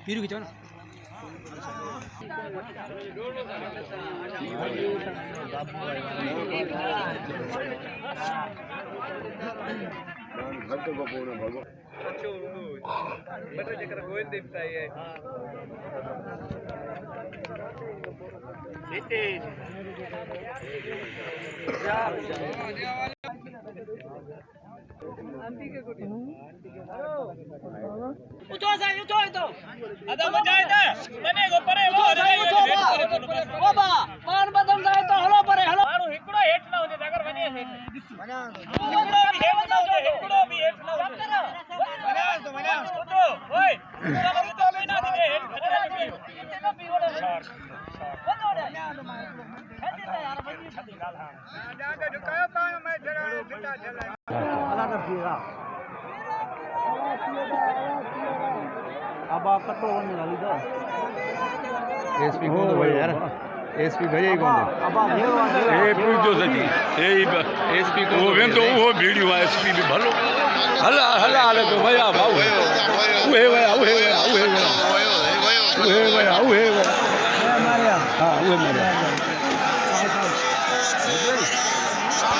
पीरू खींचो ना उठो साहब उठो तो अदा मजाए ना मने गो परे वो ओ बा पान बदम जाए तो हलो परे हलो मारू हिकड़ो हेठ ना होजे अगर वने मना हिकड़ो भी हेठ ना होजे मना तो मना उठो ओए तो बिना दे हेठ ना भी ओले शॉट बंदो दे खेदी ना यार बड़ी छदी गाल हां जाके झुकायो पान मैं जरा सिटा चला अल्लाह का फिरा अब आप कटो होने वाली तो एसपी कौन तो भाई यार एसपी भाई कौन अब आप ये पूछो सची एसपी को वो तो वो वीडियो एसपी भी भलो हला हला हला तो भैया भाऊ उहे भैया उहे भैया उहे भैया उहे भैया उहे भैया हां उहे मारिया